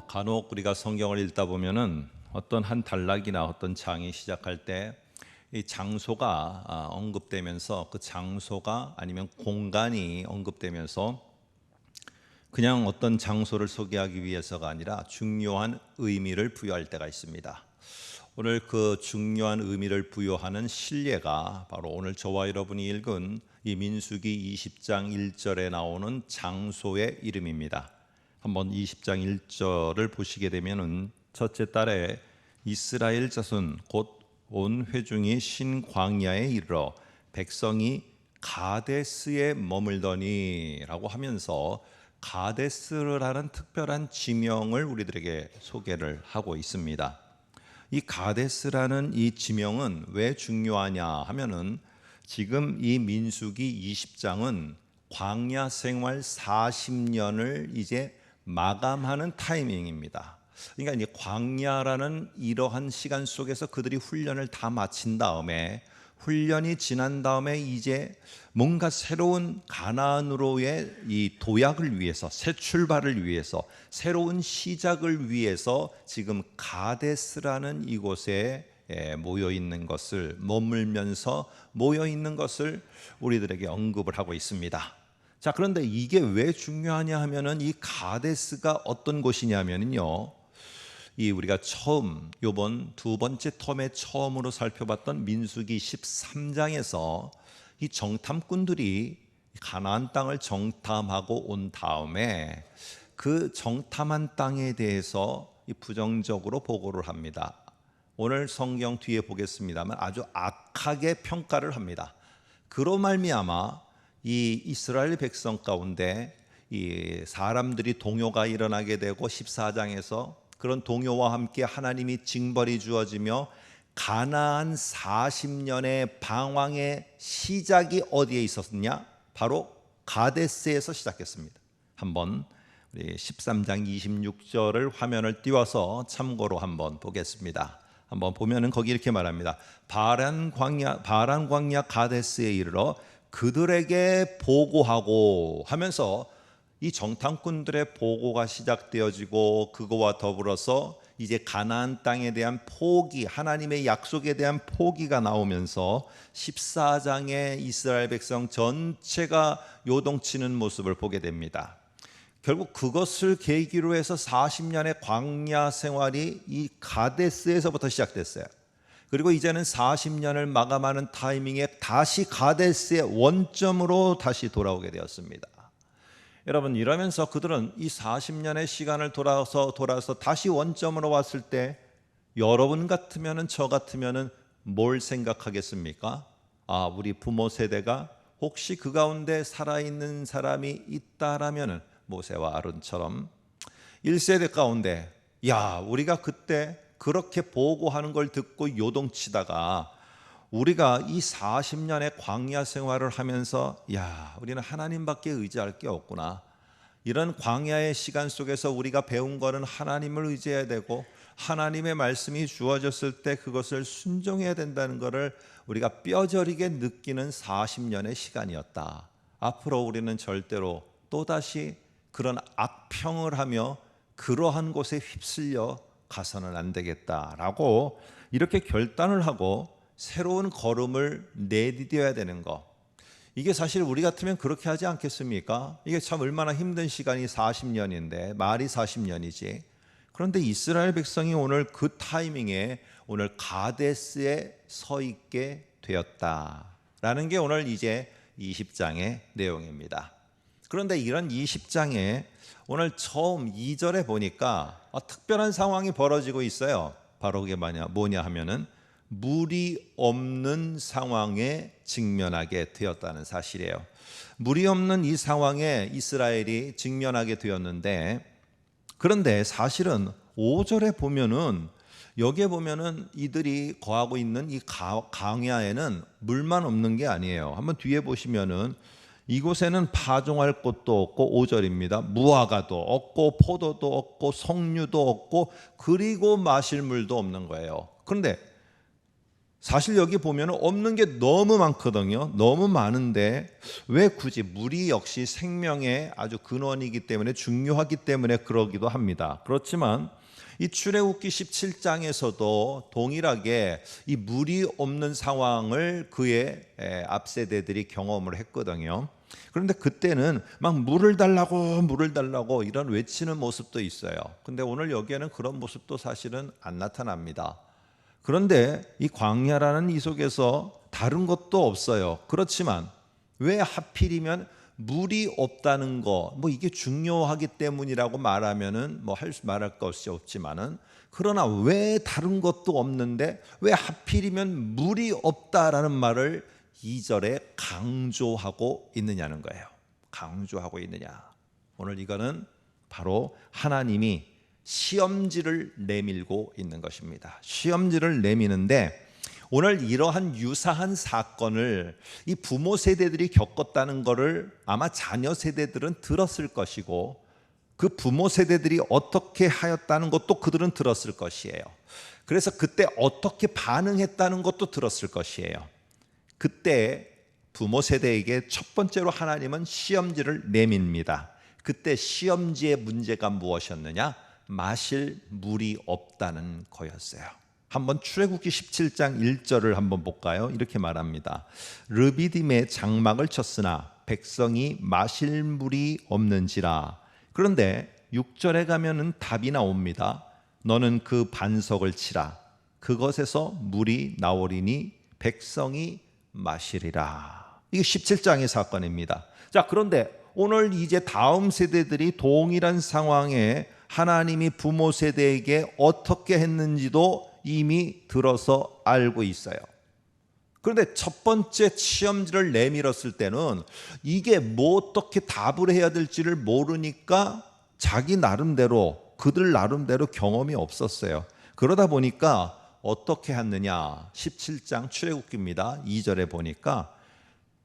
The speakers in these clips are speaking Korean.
간혹 우리가 성경을 읽다 보면은 어떤 한 단락이나 어떤 장이 시작할 때 이 장소가 언급되면서 그 장소가 아니면 공간이 언급되면서 그냥 어떤 장소를 소개하기 위해서가 아니라 중요한 의미를 부여할 때가 있습니다. 오늘 그 중요한 의미를 부여하는 실례가 바로 오늘 저와 여러분이 읽은 이 민수기 20장 1절에 나오는 장소의 이름입니다. 한번 20장 1절을 보시게 되면은 첫째 달에 이스라엘 자손 곧 온 회중이 신광야에 이르러 백성이 가데스에 머물더니 라고 하면서 가데스라는 특별한 지명을 우리들에게 소개를 하고 있습니다. 이 가데스라는 이 지명은 왜 중요하냐 하면은 지금 이 민수기 20장은 광야 생활 40년을 이제 마감하는 타이밍입니다. 그러니까 이제 광야라는 이러한 시간 속에서 그들이 훈련을 다 마친 다음에 훈련이 지난 다음에 이제 뭔가 새로운 가나안으로의 이 도약을 위해서 새 출발을 위해서 새로운 시작을 위해서 지금 가데스라는 이곳에 모여 있는 것을 머물면서 모여 있는 것을 우리들에게 언급을 하고 있습니다. 자, 그런데 이게 왜 중요하냐 하면은 이 가데스가 어떤 곳이냐면요. 이 우리가 처음 요번 두 번째 텀에 처음으로 살펴봤던 민수기 13장에서 이 정탐꾼들이 가나안 땅을 정탐하고 온 다음에 그 정탐한 땅에 대해서 부정적으로 보고를 합니다. 오늘 성경 뒤에 보겠습니다만 아주 악하게 평가를 합니다. 그로 말미암아 이 이스라엘 백성 가운데 이 사람들이 동요가 일어나게 되고 14장에서 그런 동요와 함께 하나님이 징벌이 주어지며 가나안 40년의 방황의 시작이 어디에 있었느냐? 바로 가데스에서 시작했습니다. 한번 우리 13장 26절을 화면을 띄워서 참고로 한번 보겠습니다. 한번 보면은 거기 이렇게 말합니다. 바란 광야 가데스에 이르러 그들에게 보고하고 하면서 이 정탐꾼들의 보고가 시작되어지고 그거와 더불어서 이제 가나안 땅에 대한 포기, 하나님의 약속에 대한 포기가 나오면서 14장에 이스라엘 백성 전체가 요동치는 모습을 보게 됩니다. 결국 그것을 계기로 해서 40년의 광야 생활이 이 가데스에서부터 시작됐어요. 그리고 이제는 40년을 마감하는 타이밍에 다시 가데스의 원점으로 다시 돌아오게 되었습니다. 여러분, 이러면서 그들은 이 40년의 시간을 돌아서 다시 원점으로 왔을 때 여러분 같으면은 저 같으면은 뭘 생각하겠습니까? 우리 부모 세대가 혹시 그 가운데 살아있는 사람이 있다라면은 모세와 아론처럼 1세대 가운데 우리가 그때 그렇게 보고하는 걸 듣고 요동치다가 우리가 이 40년의 광야 생활을 하면서 우리는 하나님밖에 의지할 게 없구나. 이런 광야의 시간 속에서 우리가 배운 거는 하나님을 의지해야 되고 하나님의 말씀이 주어졌을 때 그것을 순종해야 된다는 것을 우리가 뼈저리게 느끼는 40년의 시간이었다. 앞으로 우리는 절대로 또다시 그런 악평을 하며 그러한 곳에 휩쓸려 가서는 안 되겠다라고 이렇게 결단을 하고 새로운 걸음을 내디뎌야 되는 것. 이게 사실 우리 같으면 그렇게 하지 않겠습니까? 이게 참 얼마나 힘든 시간이 40년인데 말이 40년이지. 그런데 이스라엘 백성이 오늘 그 타이밍에 오늘 가데스에 서 있게 되었다라는 게 오늘 이제 20장의 내용입니다. 그런데 이런 20장에 오늘 처음 2절에 보니까 특별한 상황이 벌어지고 있어요. 바로 그게 뭐냐 하면은 물이 없는 상황에 직면하게 되었다는 사실이에요. 물이 없는 이 상황에 이스라엘이 직면하게 되었는데, 그런데 사실은 5절에 보면은 여기에 보면은 이들이 거하고 있는 이 광야에는 물만 없는 게 아니에요. 한번 뒤에 보시면은 이곳에는 파종할 곳도 없고 5절입니다. 무화과도 없고 포도도 없고 석류도 없고 그리고 마실 물도 없는 거예요. 그런데 사실 여기 보면 없는 게 너무 많거든요. 너무 많은데 왜 굳이 물이 역시 생명의 아주 근원이기 때문에 중요하기 때문에 그러기도 합니다. 그렇지만 이 출애굽기 17장에서도 동일하게 이 물이 없는 상황을 그의 앞세대들이 경험을 했거든요. 그런데 그때는 막 물을 달라고 이런 외치는 모습도 있어요. 근데 오늘 여기에는 그런 모습도 사실은 안 나타납니다. 그런데 이 광야라는 이 속에서 다른 것도 없어요. 그렇지만 왜 하필이면 물이 없다는 거, 뭐 이게 중요하기 때문이라고 말하면은 뭐 말할 것이 없지만은, 그러나 왜 다른 것도 없는데 왜 하필이면 물이 없다라는 말을 2절에 강조하고 있느냐는 거예요. 강조하고 있느냐. 오늘 이거는 바로 하나님이 시험지를 내밀고 있는 것입니다. 시험지를 내미는데 오늘 이러한 유사한 사건을 이 부모 세대들이 겪었다는 것을 아마 자녀 세대들은 들었을 것이고, 그 부모 세대들이 어떻게 하였다는 것도 그들은 들었을 것이에요. 그래서 그때 어떻게 반응했다는 것도 들었을 것이에요. 그때 부모 세대에게 첫 번째로 하나님은 시험지를 내밉니다. 그때 시험지의 문제가 무엇이었느냐? 마실 물이 없다는 거였어요. 한번 출애굽기 17장 1절을 한번 볼까요? 이렇게 말합니다. 르비딤에 장막을 쳤으나 백성이 마실 물이 없는지라. 그런데 6절에 가면은 답이 나옵니다. 너는 그 반석을 치라. 그것에서 물이 나오리니 백성이 마시리라. 이게 17장의 사건입니다. 자, 그런데 오늘 이제 다음 세대들이 동일한 상황에 하나님이 부모 세대에게 어떻게 했는지도 이미 들어서 알고 있어요. 그런데 첫 번째 시험지를 내밀었을 때는 이게 뭐 어떻게 답을 해야 될지를 모르니까 자기 나름대로, 그들 나름대로 경험이 없었어요. 그러다 보니까 어떻게 했느냐? 17장 출애굽기입니다. 2절에 보니까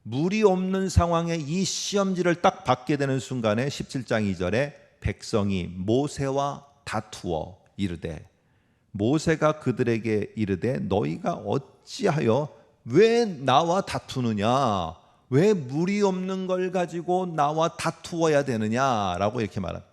물이 없는 상황에 이 시험지를 딱 받게 되는 순간에 17장 2절에 백성이 모세와 다투어 이르되, 모세가 그들에게 이르되 너희가 어찌하여 왜 나와 다투느냐? 왜 물이 없는 걸 가지고 나와 다투어야 되느냐라고 이렇게 말합니다.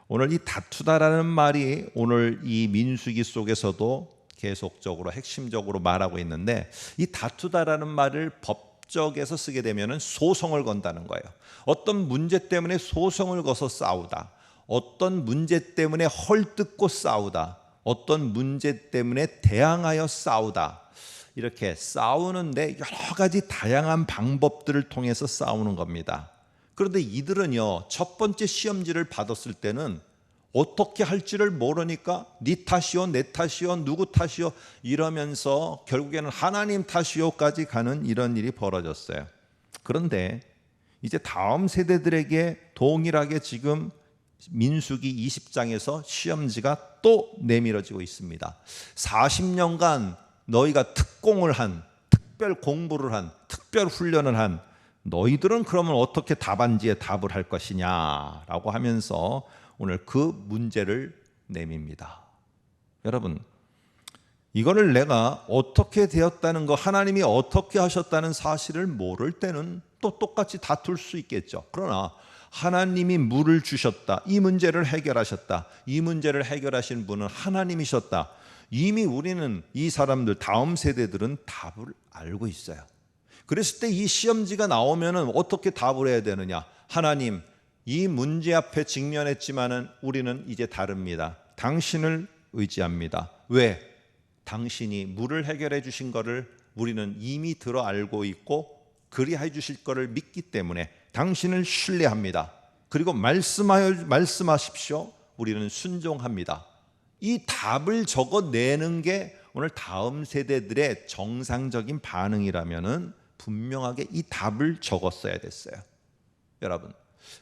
오늘 이 다투다라는 말이 오늘 이 민수기 속에서도 계속적으로 핵심적으로 말하고 있는데, 이 다투다라는 말을 법적에서 쓰게 되면 소송을 건다는 거예요. 어떤 문제 때문에 소송을 거서 싸우다, 어떤 문제 때문에 헐뜯고 싸우다, 어떤 문제 때문에 대항하여 싸우다, 이렇게 싸우는데 여러 가지 다양한 방법들을 통해서 싸우는 겁니다. 그런데 이들은요, 첫 번째 시험지를 받았을 때는 어떻게 할지를 모르니까 네 탓이요, 내 탓이요, 누구 탓이요 이러면서 결국에는 하나님 탓이요까지 가는 이런 일이 벌어졌어요. 그런데 이제 다음 세대들에게 동일하게 지금 민수기 20장에서 시험지가 또 내밀어지고 있습니다. 40년간 너희가 특공을 한, 특별 공부를 한, 특별 훈련을 한 너희들은 그러면 어떻게 답안지에 답을 할 것이냐라고 하면서 오늘 그 문제를 내밉니다. 여러분, 이거를 내가 어떻게 되었다는 거, 하나님이 어떻게 하셨다는 사실을 모를 때는 또 똑같이 다툴 수 있겠죠. 그러나 하나님이 물을 주셨다, 이 문제를 해결하셨다, 이 문제를 해결하신 분은 하나님이셨다, 이미 우리는, 이 사람들, 다음 세대들은 답을 알고 있어요. 그랬을 때 이 시험지가 나오면 어떻게 답을 해야 되느냐? 하나님, 이 문제 앞에 직면했지만은 우리는 이제 다릅니다. 당신을 의지합니다. 왜? 당신이 물을 해결해 주신 것을 우리는 이미 들어 알고 있고 그리해 주실 것을 믿기 때문에 당신을 신뢰합니다. 그리고 말씀하십시오. 우리는 순종합니다. 이 답을 적어내는 게 오늘 다음 세대들의 정상적인 반응이라면은 분명하게 이 답을 적었어야 됐어요. 여러분,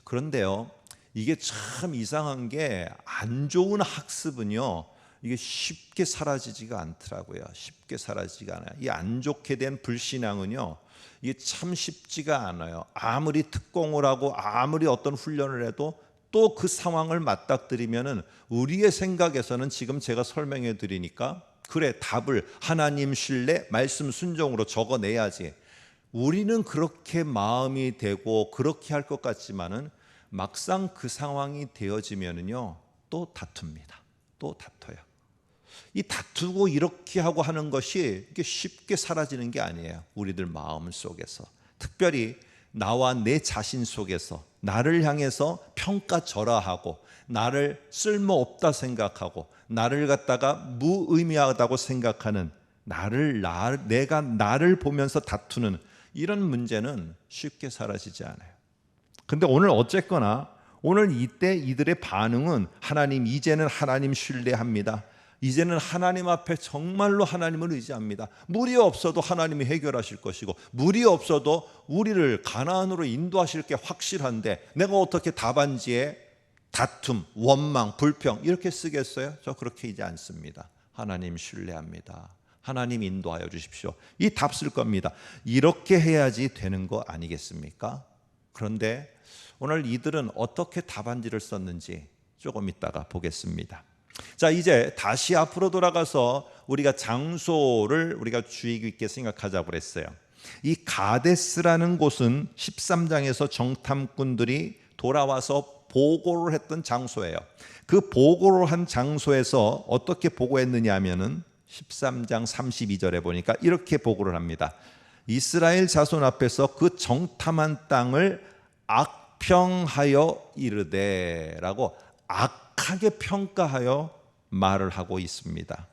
그런데요, 이게 참 이상한 게 안 좋은 학습은요, 이게 쉽게 사라지지가 않더라고요. 쉽게 사라지지가 않아요. 이 안 좋게 된 불신앙은요, 이게 참 쉽지가 않아요. 아무리 특공을 하고 아무리 어떤 훈련을 해도 또 그 상황을 맞닥뜨리면은 우리의 생각에서는 지금 제가 설명해 드리니까 그래, 답을 하나님 신뢰, 말씀 순종으로 적어내야지. 우리는 그렇게 마음이 되고 그렇게 할 것 같지만은 막상 그 상황이 되어지면은요, 또 다툽니다. 또 다퉈요. 이 다투고 이렇게 하고 하는 것이 이게 쉽게 사라지는 게 아니에요. 우리들 마음 속에서, 특별히 나와 내 자신 속에서 나를 향해서 평가절하하고 나를 쓸모없다 생각하고 나를 갖다가 무의미하다고 생각하는 내가 나를 보면서 다투는 이런 문제는 쉽게 사라지지 않아요. 근데 오늘 어쨌거나 오늘 이때 이들의 반응은 하나님, 이제는 하나님 신뢰합니다. 이제는 하나님 앞에 정말로 하나님을 의지합니다. 물이 없어도 하나님이 해결하실 것이고 물이 없어도 우리를 가나안으로 인도하실 게 확실한데 내가 어떻게 답안지에 다툼, 원망, 불평 이렇게 쓰겠어요? 저 그렇게 하지 않습니다. 하나님 신뢰합니다. 하나님 인도하여 주십시오. 이 답 쓸 겁니다. 이렇게 해야지 되는 거 아니겠습니까? 그런데 오늘 이들은 어떻게 답안지를 썼는지 조금 이따가 보겠습니다. 자, 이제 다시 앞으로 돌아가서 우리가 장소를 우리가 주의 깊게 생각하자고 그랬어요. 이 가데스라는 곳은 13장에서 정탐꾼들이 돌아와서 보고를 했던 장소예요. 그 보고를 한 장소에서 어떻게 보고했느냐 하면은 13장 32절에 보니까 이렇게 보고를 합니다. 이스라엘 자손 앞에서 그 정탐한 땅을 악평하여 이르되라고 악하게 평가하여 말을 하고 있습니다.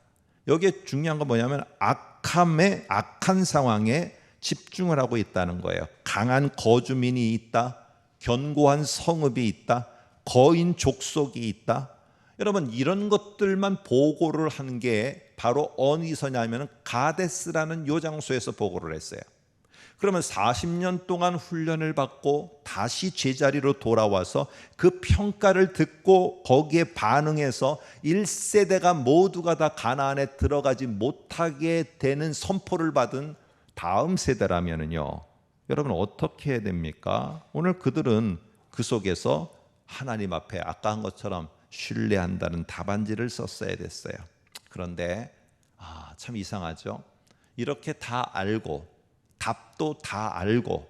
여기에 중요한 건 뭐냐면 악한 상황에 집중을 하고 있다는 거예요. 강한 거주민이 있다, 견고한 성읍이 있다, 거인 족속이 있다. 여러분, 이런 것들만 보고를 한 게 바로 어디서냐면 가데스라는 요 장소에서 보고를 했어요. 그러면 40년 동안 훈련을 받고 다시 제자리로 돌아와서 그 평가를 듣고 거기에 반응해서 1세대가 모두가 다 가나안에 들어가지 못하게 되는 선포를 받은 다음 세대라면요, 여러분 어떻게 해야 됩니까? 오늘 그들은 그 속에서 하나님 앞에 아까 한 것처럼 신뢰한다는 답안지를 썼어야 됐어요. 그런데 참 이상하죠. 이렇게 다 알고 답도 다 알고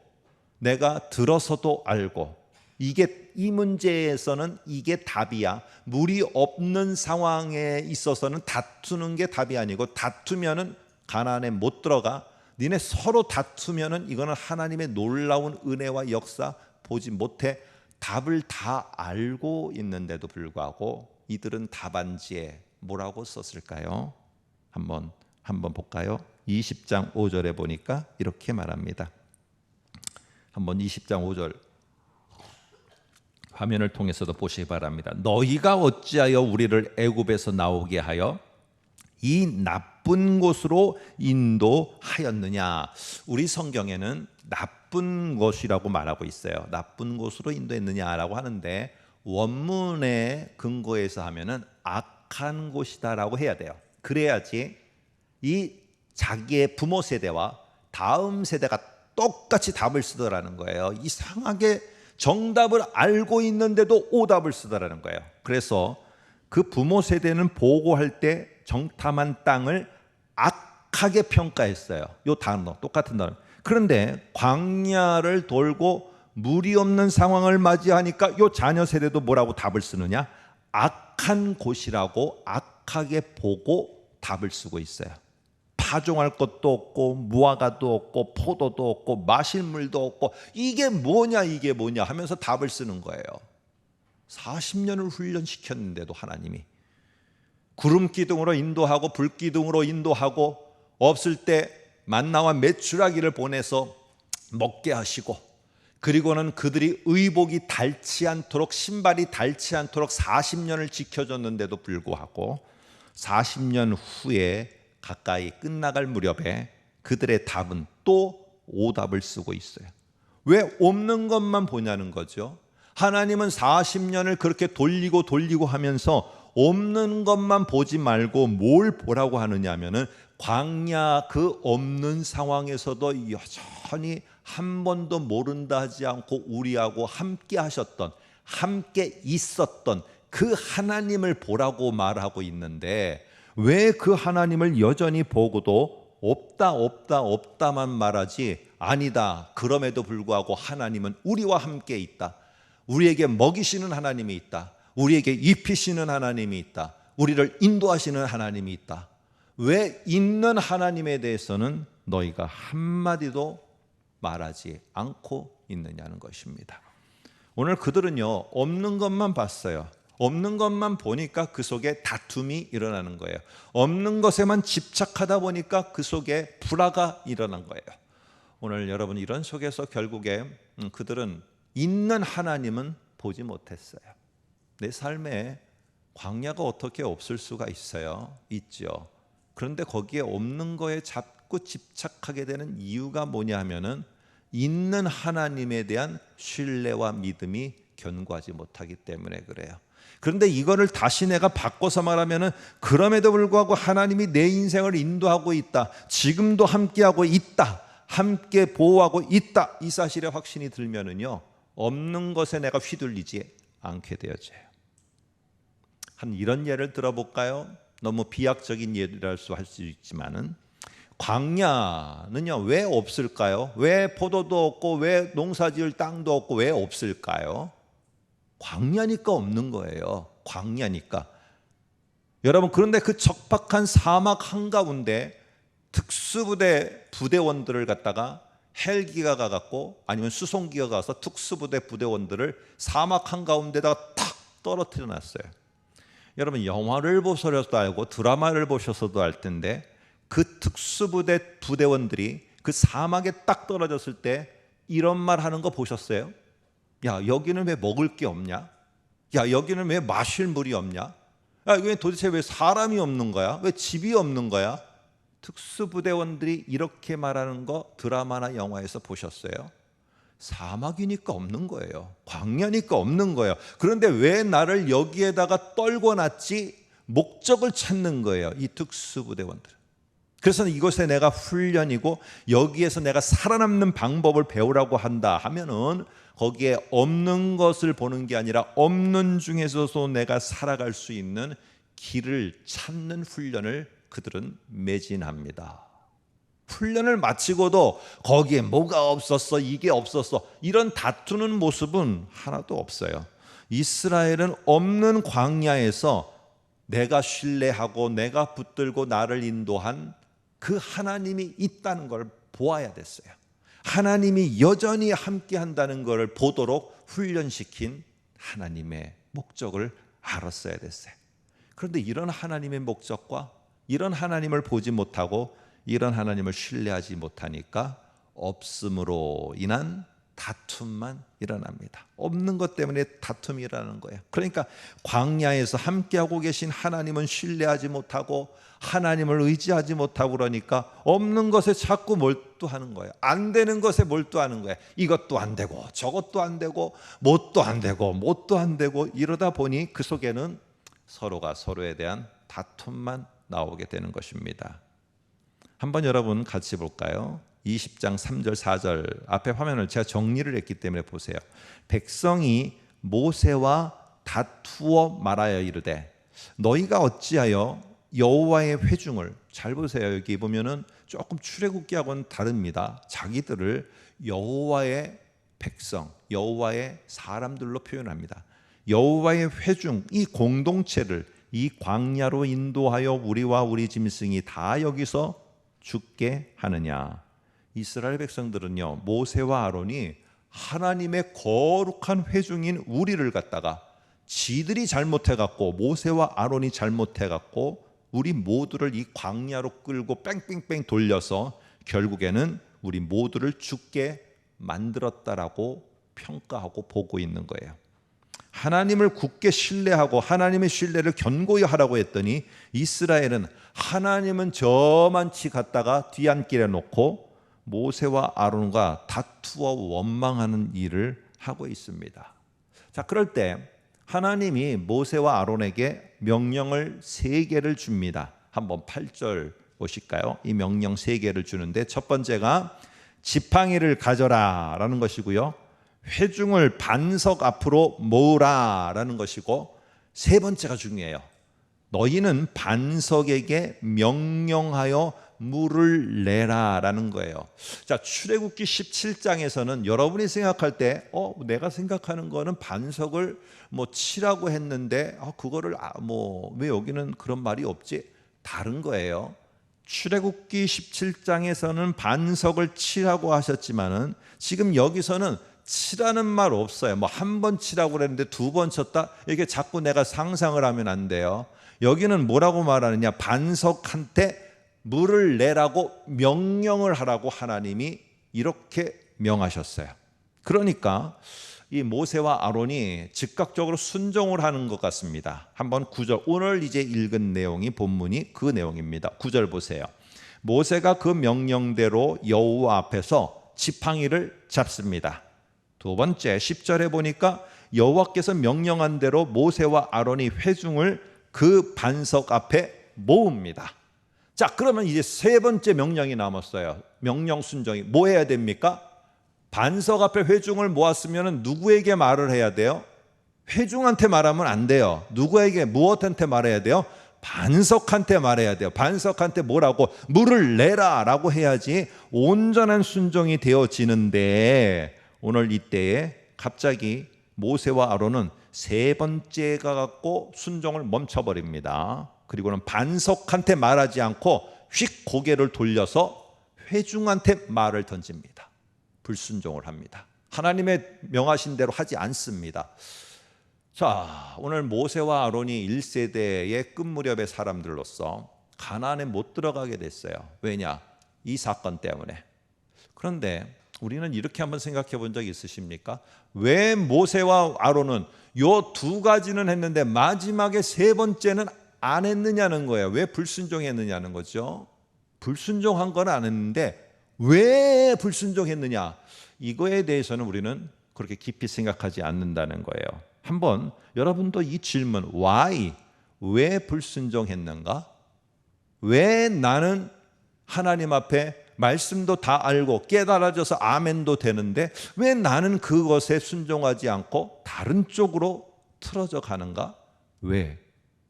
내가 들어서도 알고 이 문제에서는 이게 답이야. 물이 없는 상황에 있어서는 다투는 게 답이 아니고 다투면은 가나안에 못 들어가. 니네 서로 다투면은 이거는 하나님의 놀라운 은혜와 역사 보지 못해. 답을 다 알고 있는데도 불구하고 이들은 답안지에 뭐라고 썼을까요? 한번 볼까요? 20장 5절에 보니까 이렇게 말합니다. 한번 20장 5절 화면을 통해서도 보시기 바랍니다. 너희가 어찌하여 우리를 애굽에서 나오게 하여 이 나쁜 곳으로 인도하였느냐. 우리 성경에는 나쁜 것이라고 말하고 있어요. 나쁜 곳으로 인도했느냐라고 하는데 원문의 근거에서 하면은 악한 곳이다라고 해야 돼요. 그래야지 이 자기의 부모 세대와 다음 세대가 똑같이 답을 쓰더라는 거예요. 이상하게 정답을 알고 있는데도 오답을 쓰더라는 거예요. 그래서 그 부모 세대는 보고할 때 정탐한 땅을 악하게 평가했어요. 요 단어, 똑같은 단어. 그런데 광야를 돌고 물이 없는 상황을 맞이하니까 요 자녀 세대도 뭐라고 답을 쓰느냐? 악한 곳이라고 악하게 보고 답을 쓰고 있어요. 파종할 것도 없고 무화과도 없고 포도도 없고 마실 물도 없고 이게 뭐냐 하면서 답을 쓰는 거예요. 40년을 훈련시켰는데도 하나님이 구름 기둥으로 인도하고 불 기둥으로 인도하고 없을 때 만나와 메추라기를 보내서 먹게 하시고 그리고는 그들이 의복이 닳지 않도록 신발이 닳지 않도록 40년을 지켜줬는데도 불구하고 40년 후에 가까이 끝나갈 무렵에 그들의 답은 또 오답을 쓰고 있어요. 왜 없는 것만 보냐는 거죠. 하나님은 40년을 그렇게 돌리고 하면서 없는 것만 보지 말고 뭘 보라고 하느냐 하면은 광야 그 없는 상황에서도 여전히 한 번도 모른다 하지 않고 우리하고 함께 하셨던, 함께 있었던 그 하나님을 보라고 말하고 있는데 왜 그 하나님을 여전히 보고도 없다 없다 없다만 말하지 아니다, 그럼에도 불구하고 하나님은 우리와 함께 있다, 우리에게 먹이시는 하나님이 있다, 우리에게 입히시는 하나님이 있다, 우리를 인도하시는 하나님이 있다, 왜 있는 하나님에 대해서는 너희가 한마디도 말하지 않고 있느냐는 것입니다. 오늘 그들은요, 없는 것만 봤어요. 없는 것만 보니까 그 속에 다툼이 일어나는 거예요. 없는 것에만 집착하다 보니까 그 속에 불화가 일어난 거예요. 오늘 여러분, 이런 속에서 결국에 그들은 있는 하나님은 보지 못했어요. 내 삶에 광야가 어떻게 없을 수가 있어요? 있죠. 그런데 거기에 없는 거에 자꾸 집착하게 되는 이유가 뭐냐 하면은 있는 하나님에 대한 신뢰와 믿음이 견고하지 못하기 때문에 그래요. 그런데 이거를 다시 내가 바꿔서 말하면은 그럼에도 불구하고 하나님이 내 인생을 인도하고 있다, 지금도 함께하고 있다, 함께 보호하고 있다, 이 사실에 확신이 들면은요, 없는 것에 내가 휘둘리지 않게 되어져요. 한 이런 예를 들어볼까요? 너무 비약적인 예를 할 수 있지만은, 광야는요 왜 없을까요? 왜 포도도 없고 왜 농사지을 땅도 없고 왜 없을까요? 광야니까 없는 거예요. 광야니까. 여러분, 그런데 그 적박한 사막 한가운데 특수부대 부대원들을 갖다가 헬기가 가갖고 아니면 수송기가 가서 특수부대 부대원들을 사막 한가운데다가 탁 떨어뜨려 놨어요. 여러분, 영화를 보셔서도 알고 드라마를 보셔서도 알 텐데, 그 특수부대 부대원들이 그 사막에 딱 떨어졌을 때 이런 말 하는 거 보셨어요? 야, 여기는 왜 먹을 게 없냐? 야, 여기는 왜 마실 물이 없냐? 야, 여기 도대체 왜 사람이 없는 거야? 왜 집이 없는 거야? 특수부대원들이 이렇게 말하는 거 드라마나 영화에서 보셨어요? 사막이니까 없는 거예요. 광야니까 없는 거예요. 그런데 왜 나를 여기에다가 떨궈 놨지? 목적을 찾는 거예요, 이 특수부대원들은. 그래서 이곳에 내가 훈련이고 여기에서 내가 살아남는 방법을 배우라고 한다 하면은 거기에 없는 것을 보는 게 아니라 없는 중에서도 내가 살아갈 수 있는 길을 찾는 훈련을 그들은 매진합니다. 훈련을 마치고도 거기에 뭐가 없었어, 이게 없었어, 이런 다투는 모습은 하나도 없어요. 이스라엘은 없는 광야에서 내가 신뢰하고 내가 붙들고 나를 인도한 그 하나님이 있다는 걸 보아야 됐어요. 하나님이 여전히 함께 한다는 걸 보도록 훈련시킨 하나님의 목적을 알았어야 됐어요. 그런데 이런 하나님의 목적과 이런 하나님을 보지 못하고 이런 하나님을 신뢰하지 못하니까 없음으로 인한 다툼만 일어납니다. 없는 것 때문에 다툼이 일어나는 거예요. 그러니까 광야에서 함께하고 계신 하나님은 신뢰하지 못하고 하나님을 의지하지 못하고 그러니까 없는 것에 자꾸 몰두하는 거예요. 안 되는 것에 몰두하는 거예요. 이것도 안 되고 저것도 안 되고 뭣도 안 되고 뭣도 안 되고 이러다 보니 그 속에는 서로가 서로에 대한 다툼만 나오게 되는 것입니다. 한번 여러분 같이 볼까요? 20장 3절 4절 앞에 화면을 제가 정리를 했기 때문에 보세요. 백성이 모세와 다투어 말하여 이르되 너희가 어찌하여 여호와의 회중을, 잘 보세요. 여기 보면은 조금 출애굽기하고는 다릅니다. 자기들을 여호와의 백성, 여호와의 사람들로 표현합니다. 여호와의 회중, 이 공동체를 이 광야로 인도하여 우리와 우리 짐승이 다 여기서 죽게 하느냐. 이스라엘 백성들은요, 모세와 아론이 하나님의 거룩한 회중인 우리를 갖다가 지들이 잘못해갖고 모세와 아론이 잘못해갖고 우리 모두를 이 광야로 끌고 뺑뺑뺑 돌려서 결국에는 우리 모두를 죽게 만들었다라고 평가하고 보고 있는 거예요. 하나님을 굳게 신뢰하고 하나님의 신뢰를 견고히 하라고 했더니 이스라엘은 하나님은 저만치 갔다가 뒤안길에 놓고 모세와 아론과 다투어 원망하는 일을 하고 있습니다. 자, 그럴 때 하나님이 모세와 아론에게 명령을 3개를 줍니다. 한번 8절 보실까요? 이 명령 3개를 주는데 첫 번째가 지팡이를 가져라 라는 것이고요, 회중을 반석 앞으로 모으라 라는 것이고, 세 번째가 중요해요. 너희는 반석에게 명령하여 물을 내라라는 거예요. 자, 출애굽기 17장에서는 여러분이 생각할 때 내가 생각하는 거는 반석을 치라고 했는데 그거를 왜 여기는 그런 말이 없지? 다른 거예요. 출애굽기 17장에서는 반석을 치라고 하셨지만은 지금 여기서는 치라는 말 없어요. 한 번 치라고 그랬는데 두 번 쳤다? 이게 자꾸 내가 상상을 하면 안 돼요. 여기는 뭐라고 말하느냐? 반석한테 물을 내라고 명령을 하라고 하나님이 이렇게 명하셨어요. 그러니까 이 모세와 아론이 즉각적으로 순종을 하는 것 같습니다. 한번 9절, 오늘 이제 읽은 내용이 본문이 그 내용입니다. 9절 보세요. 모세가 그 명령대로 여호와 앞에서 지팡이를 잡습니다. 두 번째 10절에 보니까 여호와께서 명령한 대로 모세와 아론이 회중을 그 반석 앞에 모읍니다. 자, 그러면 이제 세 번째 명령이 남았어요. 명령 순종이 뭐 해야 됩니까? 반석 앞에 회중을 모았으면 누구에게 말을 해야 돼요? 회중한테 말하면 안 돼요. 누구에게, 무엇한테 말해야 돼요? 반석한테 말해야 돼요. 반석한테 뭐라고? 물을 내라 라고 해야지 온전한 순종이 되어지는데, 오늘 이때에 갑자기 모세와 아론은 세 번째가 갖고 순종을 멈춰버립니다. 그리고는 반석한테 말하지 않고 휙 고개를 돌려서 회중한테 말을 던집니다. 불순종을 합니다. 하나님의 명하신 대로 하지 않습니다. 자, 오늘 모세와 아론이 1세대의 끝 무렵의 사람들로서 가나안에 못 들어가게 됐어요. 왜냐? 이 사건 때문에. 그런데 우리는 이렇게 한번 생각해 본 적 있으십니까? 왜 모세와 아론은 요 두 가지는 했는데 마지막에 세 번째는 안 했느냐는 거예요. 왜 불순종했느냐는 거죠. 불순종한 건 안 했는데 왜 불순종했느냐, 이거에 대해서는 우리는 그렇게 깊이 생각하지 않는다는 거예요. 한번 여러분도 이 질문, why, 왜 불순종했는가? 왜 나는 하나님 앞에 말씀도 다 알고 깨달아져서 아멘도 되는데 왜 나는 그것에 순종하지 않고 다른 쪽으로 틀어져 가는가? 왜?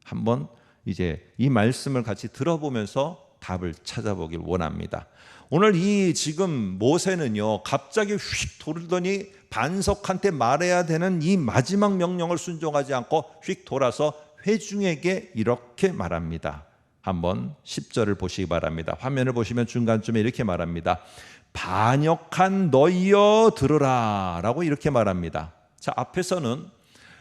한번 이제 이 말씀을 같이 들어보면서 답을 찾아보길 원합니다. 오늘 이 지금 모세는요, 갑자기 휙 돌더니 반석한테 말해야 되는 이 마지막 명령을 순종하지 않고 휙 돌아서 회중에게 이렇게 말합니다. 한번 10절을 보시기 바랍니다. 화면을 보시면 중간쯤에 이렇게 말합니다. 반역한 너희여 들으라 라고 이렇게 말합니다. 자, 앞에서는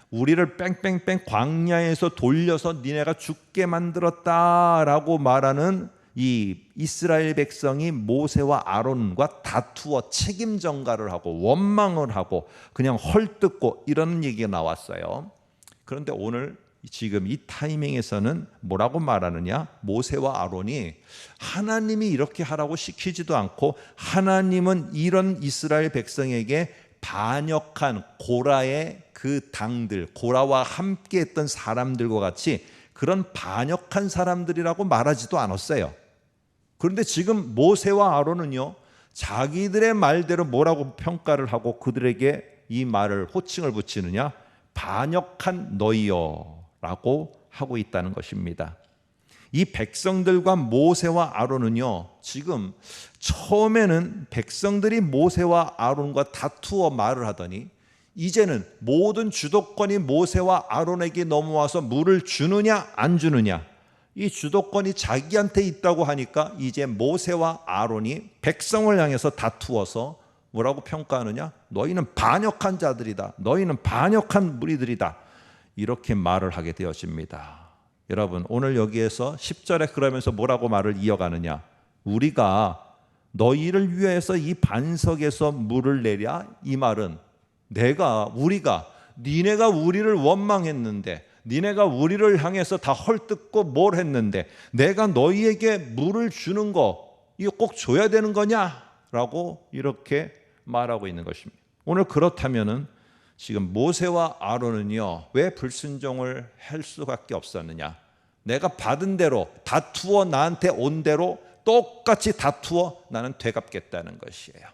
우리를 뺑뺑뺑 광야에서 돌려서 니네가 죽게 만들었다라고 말하는 이 이스라엘 백성이 모세와 아론과 다투어 책임 전가를 하고 원망을 하고 그냥 헐뜯고 이런 얘기가 나왔어요. 그런데 오늘 지금 이 타이밍에서는 뭐라고 말하느냐? 모세와 아론이 하나님이 이렇게 하라고 시키지도 않고 하나님은 이런 이스라엘 백성에게 반역한 고라의 그 당들, 고라와 함께 했던 사람들과 같이 그런 반역한 사람들이라고 말하지도 않았어요. 그런데 지금 모세와 아론은요, 자기들의 말대로 뭐라고 평가를 하고 그들에게 이 말을 호칭을 붙이느냐? 반역한 너희여 라고 하고 있다는 것입니다. 이 백성들과 모세와 아론은요, 지금 처음에는 백성들이 모세와 아론과 다투어 말을 하더니 이제는 모든 주도권이 모세와 아론에게 넘어와서 물을 주느냐 안 주느냐, 이 주도권이 자기한테 있다고 하니까 이제 모세와 아론이 백성을 향해서 다투어서 뭐라고 평가하느냐? 너희는 반역한 자들이다. 너희는 반역한 무리들이다. 이렇게 말을 하게 되어집니다. 여러분, 오늘 여기에서 10절에 그러면서 뭐라고 말을 이어가느냐? 우리가 너희를 위해서 이 반석에서 물을 내랴? 이 말은 우리가 니네가 우리를 원망했는데, 니네가 우리를 향해서 다 헐뜯고 뭘 했는데 내가 너희에게 물을 주는 거 이거 꼭 줘야 되는 거냐? 라고 이렇게 말하고 있는 것입니다. 오늘 그렇다면은 지금 모세와 아론은요, 왜 불순종을 할 수밖에 없었느냐? 내가 받은 대로 다투어 나한테 온 대로 똑같이 다투어 나는 되갚겠다는 것이에요.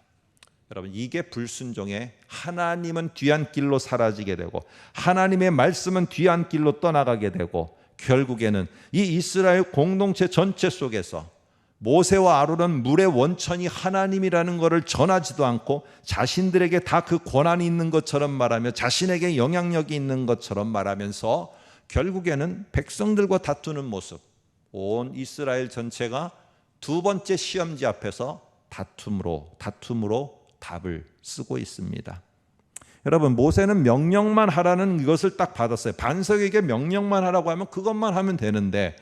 여러분, 이게 불순종의, 하나님은 뒤안길로 사라지게 되고 하나님의 말씀은 뒤안길로 떠나가게 되고 결국에는 이 이스라엘 공동체 전체 속에서 모세와 아론은 물의 원천이 하나님이라는 것을 전하지도 않고 자신들에게 다 그 권한이 있는 것처럼 말하며 자신에게 영향력이 있는 것처럼 말하면서 결국에는 백성들과 다투는 모습, 온 이스라엘 전체가 두 번째 시험지 앞에서 다툼으로 답을 쓰고 있습니다. 여러분, 모세는 명령만 하라는 이것을 딱 받았어요. 반석에게 명령만 하라고 하면 그것만 하면 되는데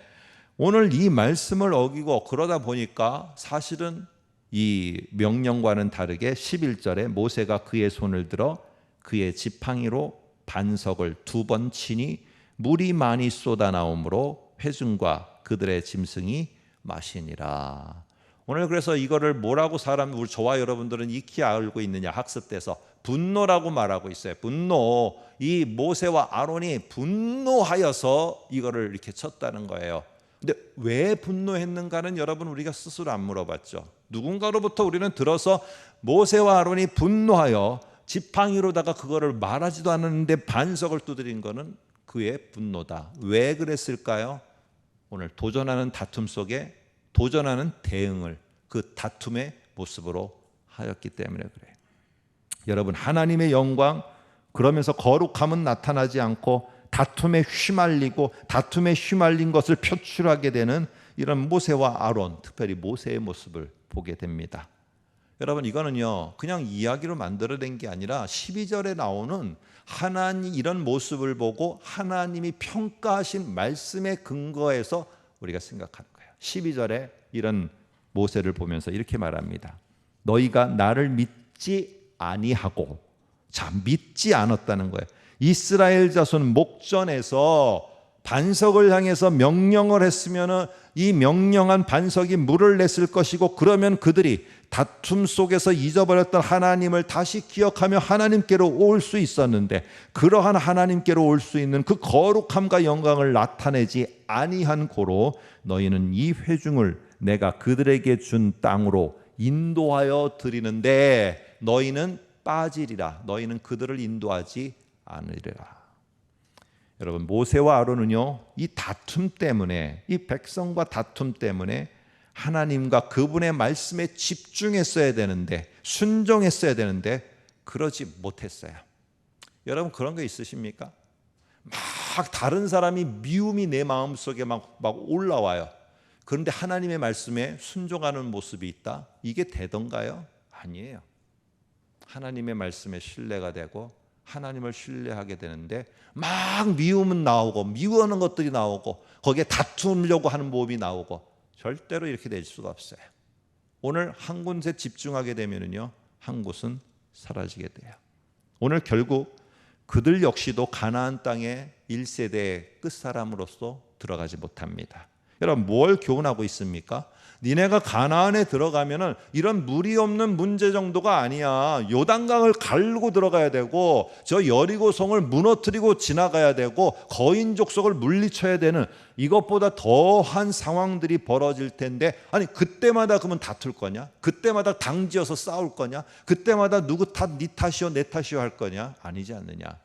오늘 이 말씀을 어기고 그러다 보니까 사실은 이 명령과는 다르게 11절에 모세가 그의 손을 들어 그의 지팡이로 반석을 두 번 치니 물이 많이 쏟아나오므로 회중과 그들의 짐승이 마시니라. 오늘 그래서 이거를 뭐라고 우리 저와 여러분들은 익히 알고 있느냐, 학습돼서 분노라고 말하고 있어요. 분노. 이 모세와 아론이 분노하여서 이거를 이렇게 쳤다는 거예요. 근데 왜 분노했는가는 여러분 우리가 스스로 안 물어봤죠. 누군가로부터 우리는 들어서 모세와 아론이 분노하여 지팡이로다가 그거를 말하지도 않았는데 반석을 두드린 거는 그의 분노다. 왜 그랬을까요? 오늘 도전하는 다툼 속에 도전하는 대응을 그 다툼의 모습으로 하였기 때문에 그래요. 여러분, 하나님의 영광, 그러면서 거룩함은 나타나지 않고 다툼에 휘말린 것을 표출하게 되는 이런 모세와 아론, 특별히 모세의 모습을 보게 됩니다. 여러분, 이거는요 그냥 이야기로 만들어낸 게 아니라 12절에 나오는 하나님 이런 모습을 보고 하나님이 평가하신 말씀에 근거해서 우리가 생각하는 거예요. 12절에 이런 모세를 보면서 이렇게 말합니다. 너희가 나를 믿지 아니하고, 자, 믿지 않았다는 거예요. 이스라엘 자손 목전에서 반석을 향해서 명령을 했으면 이 명령한 반석이 물을 냈을 것이고, 그러면 그들이 다툼 속에서 잊어버렸던 하나님을 다시 기억하며 하나님께로 올 수 있었는데, 그러한 하나님께로 올 수 있는 그 거룩함과 영광을 나타내지 아니한 고로 너희는 이 회중을 내가 그들에게 준 땅으로 인도하여 드리는데 너희는 빠지리라. 너희는 그들을 인도하지 않으리라. 여러분, 모세와 아론은요 이 다툼 때문에, 이 백성과 다툼 때문에 하나님과 그분의 말씀에 집중했어야 되는데, 순종했어야 되는데 그러지 못했어요. 여러분, 그런 거 있으십니까? 막 다른 사람이 미움이 내 마음속에 막 올라와요. 그런데 하나님의 말씀에 순종하는 모습이 있다? 이게 되던가요? 아니에요. 하나님의 말씀에 신뢰가 되고 하나님을 신뢰하게 되는데 막 미움은 나오고 미워하는 것들이 나오고 거기에 다투려고 하는 모험이 나오고, 절대로 이렇게 될 수가 없어요. 오늘 한 곳에 집중하게 되면요 한 곳은 사라지게 돼요. 오늘 결국 그들 역시도 가나안 땅의 1세대의 끝사람으로서 들어가지 못합니다. 여러분, 뭘 교훈하고 있습니까? 니네가 가나안에 들어가면은 이런 물이 없는 문제 정도가 아니야. 요단강을 갈고 들어가야 되고, 저 여리고성을 무너뜨리고 지나가야 되고, 거인 족속을 물리쳐야 되는 이것보다 더한 상황들이 벌어질 텐데, 아니 그때마다 그러면 다툴 거냐? 그때마다 당지어서 싸울 거냐? 그때마다 누구 탓, 네 탓이요 내 탓이요 할 거냐? 아니지 않느냐?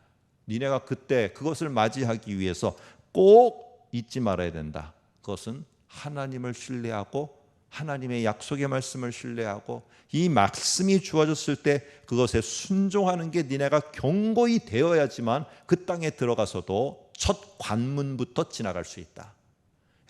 니네가 그때 그것을 맞이하기 위해서 꼭 잊지 말아야 된다. 그것은 하나님을 신뢰하고 하나님의 약속의 말씀을 신뢰하고 이 말씀이 주어졌을 때 그것에 순종하는 게 니네가 경고히 되어야지만 그 땅에 들어가서도 첫 관문부터 지나갈 수 있다.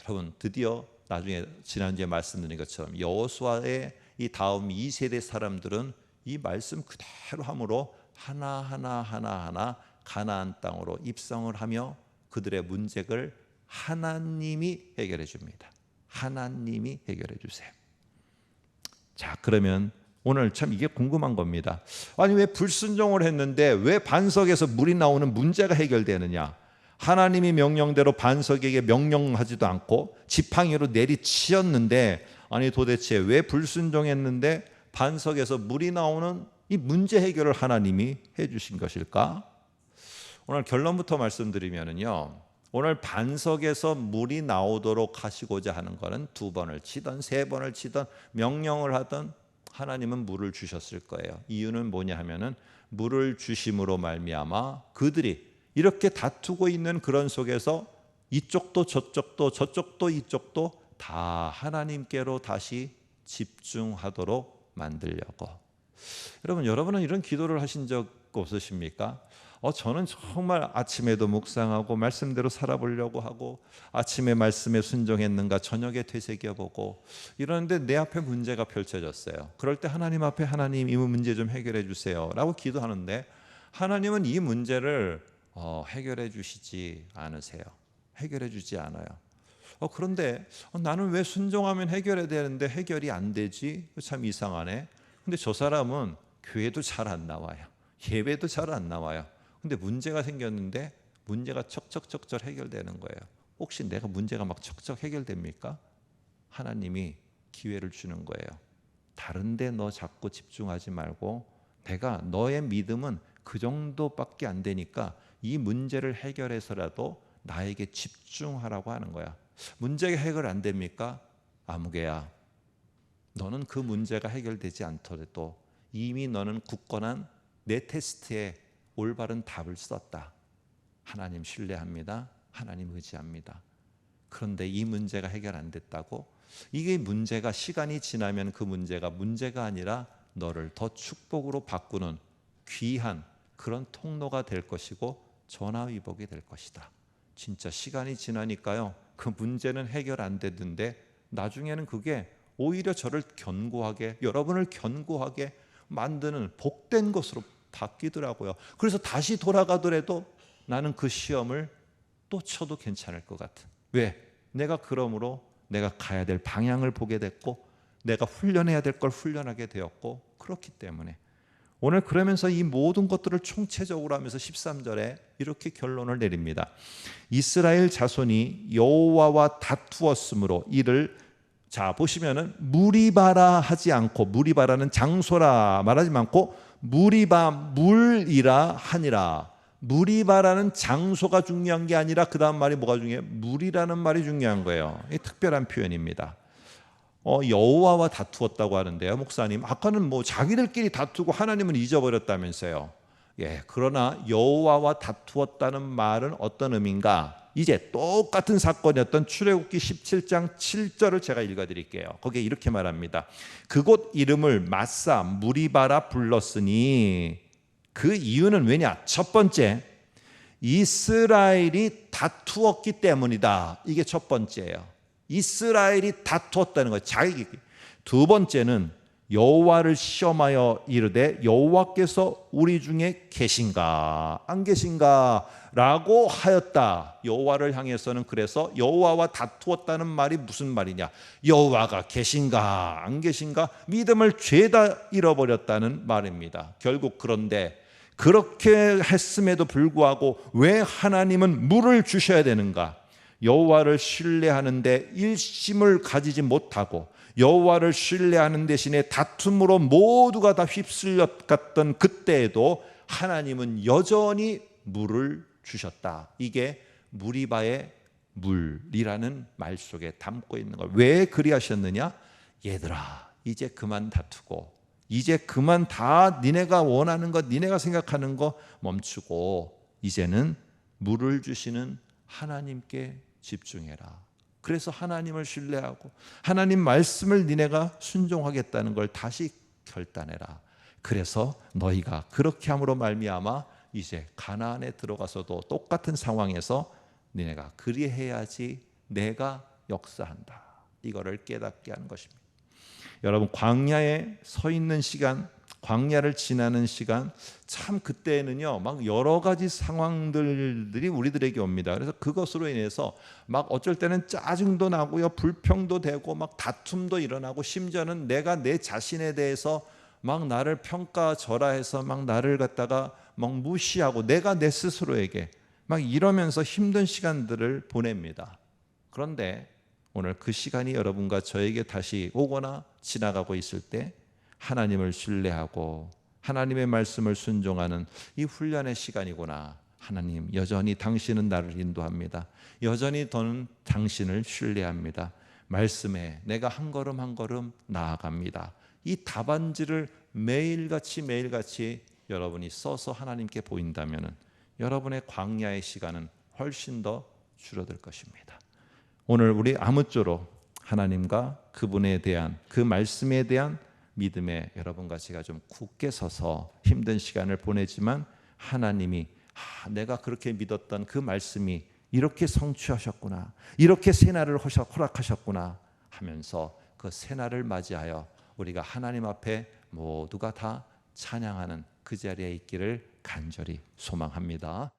여러분, 드디어 나중에 지난주에 말씀드린 것처럼 여호수아의 이 다음 2세대 사람들은 이 말씀 그대로 함으로 하나하나 가나안 땅으로 입성을 하며 그들의 문제를 하나님이 해결해 줍니다. 하나님이 해결해 주세요. 자, 그러면 오늘 참 이게 궁금한 겁니다. 아니, 왜 불순종을 했는데 왜 반석에서 물이 나오는 문제가 해결되느냐? 하나님이 명령대로 반석에게 명령하지도 않고 지팡이로 내리치었는데, 아니 도대체 왜 불순종했는데 반석에서 물이 나오는 이 문제 해결을 하나님이 해주신 것일까? 오늘 결론부터 말씀드리면요, 오늘 반석에서 물이 나오도록 하시고자 하는 것은 2번을 치든 3번을 치든 명령을 하든 하나님은 물을 주셨을 거예요. 이유는 뭐냐 하면은 물을 주심으로 말미암아 그들이 이렇게 다투고 있는 그런 속에서 이쪽도 저쪽도 저쪽도 이쪽도 다 하나님께로 다시 집중하도록 만들려고. 여러분은 이런 기도를 하신 적 없으십니까? 저는 정말 아침에도 묵상하고 말씀대로 살아보려고 하고 아침에 말씀에 순종했는가 저녁에 되새겨보고 이러는데 내 앞에 문제가 펼쳐졌어요. 그럴 때 하나님 앞에 하나님 이 문제 좀 해결해 주세요 라고 기도하는데 하나님은 이 문제를 해결해 주시지 않으세요. 해결해 주지 않아요. 그런데 나는 왜 순종하면 해결해야 되는데 해결이 안 되지? 참 이상하네. 근데 저 사람은 교회도 잘 안 나와요. 예배도 잘 안 나와요. 근데 문제가 생겼는데 문제가 척척척척 해결되는 거예요. 혹시 내가 문제가 막 척척 해결됩니까? 하나님이 기회를 주는 거예요. 다른데 너 자꾸 집중하지 말고 내가 너의 믿음은 그 정도밖에 안 되니까 이 문제를 해결해서라도 나에게 집중하라고 하는 거야. 문제가 해결 안 됩니까? 아무개야. 너는 그 문제가 해결되지 않더라도 이미 너는 굳건한 내 테스트에 올바른 답을 썼다. 하나님 신뢰합니다. 하나님 의지합니다. 그런데 이 문제가 해결 안 됐다고? 이게 문제가 시간이 지나면 그 문제가 아니라 너를 더 축복으로 바꾸는 귀한 그런 통로가 될 것이고 전화위복이 될 것이다. 진짜 시간이 지나니까요. 그 문제는 해결 안 됐는데 나중에는 그게 오히려 저를 견고하게 여러분을 견고하게 만드는 복된 것으로 바뀌더라고요. 그래서 다시 돌아가더라도 나는 그 시험을 또 쳐도 괜찮을 것 같은. 왜? 내가 그러므로 내가 가야 될 방향을 보게 됐고 내가 훈련해야 될 걸 훈련하게 되었고 그렇기 때문에 오늘 그러면서 이 모든 것들을 총체적으로 하면서 13절에 이렇게 결론을 내립니다. 이스라엘 자손이 여호와와 다투었으므로 이를 보시면은 무리바라 하지 않고 무리바라는 장소라 말하지 않고 무리바 물이라 하니라. 무리바라는 장소가 중요한 게 아니라 그 다음 말이 뭐가 중요해요? 물이라는 말이 중요한 거예요. 이 특별한 표현입니다. 여호와와 다투었다고 하는데요, 목사님. 아까는 자기들끼리 다투고 하나님은 잊어버렸다면서요. 예, 그러나 여호와와 다투었다는 말은 어떤 의미인가? 이제 똑같은 사건이었던 출애굽기 17장 7절을 제가 읽어드릴게요. 거기에 이렇게 말합니다. 그곳 이름을 마사 무리바라 불렀으니 그 이유는 왜냐? 첫 번째, 이스라엘이 다투었기 때문이다. 이게 첫 번째예요. 이스라엘이 다투었다는 거예요. 두 번째는 여호와를 시험하여 이르되 여호와께서 우리 중에 계신가 안 계신가 라고 하였다. 여호와를 향해서는 그래서 여호와와 다투었다는 말이 무슨 말이냐? 여호와가 계신가 안 계신가 믿음을 죄다 잃어버렸다는 말입니다. 결국 그런데 그렇게 했음에도 불구하고 왜 하나님은 물을 주셔야 되는가? 여호와를 신뢰하는데 일심을 가지지 못하고 여호와를 신뢰하는 대신에 다툼으로 모두가 다 휩쓸렸던 그때에도 하나님은 여전히 물을 주셨다. 이게 무리바의 물이라는 말 속에 담고 있는 거예요. 왜 그리하셨느냐? 얘들아, 이제 그만 다투고 이제 그만 다 니네가 원하는 것, 니네가 생각하는 거 멈추고 이제는 물을 주시는 하나님께 집중해라. 그래서 하나님을 신뢰하고 하나님 말씀을 니네가 순종하겠다는 걸 다시 결단해라. 그래서 너희가 그렇게 함으로 말미암아 이제 가나안에 들어가서도 똑같은 상황에서 니네가 그리해야지 내가 역사한다. 이거를 깨닫게 하는 것입니다. 여러분, 광야에 서 있는 시간, 광야를 지나는 시간, 참 그때는요 막 여러 가지 상황들이 우리들에게 옵니다. 그래서 그것으로 인해서 막 어쩔 때는 짜증도 나고요, 불평도 되고 막 다툼도 일어나고 심지어는 내가 내 자신에 대해서 막 나를 평가절하해서 막 나를 갖다가 막 무시하고 내가 내 스스로에게 막 이러면서 힘든 시간들을 보냅니다. 그런데 오늘 그 시간이 여러분과 저에게 다시 오거나 지나가고 있을 때 하나님을 신뢰하고 하나님의 말씀을 순종하는 이 훈련의 시간이구나. 하나님, 여전히 당신은 나를 인도합니다. 여전히 저는 당신을 신뢰합니다. 말씀에 내가 한 걸음 한 걸음 나아갑니다. 이 답안지를 매일같이 여러분이 써서 하나님께 보인다면 여러분의 광야의 시간은 훨씬 더 줄어들 것입니다. 오늘 우리 아무쪼록 하나님과 그분에 대한 그 말씀에 대한 믿음에 여러분과 제가 좀 굳게 서서 힘든 시간을 보내지만 하나님이 내가 그렇게 믿었던 그 말씀이 이렇게 성취하셨구나, 이렇게 새날을 허락하셨구나 하면서 그 새날을 맞이하여 우리가 하나님 앞에 모두가 다 찬양하는 그 자리에 있기를 간절히 소망합니다.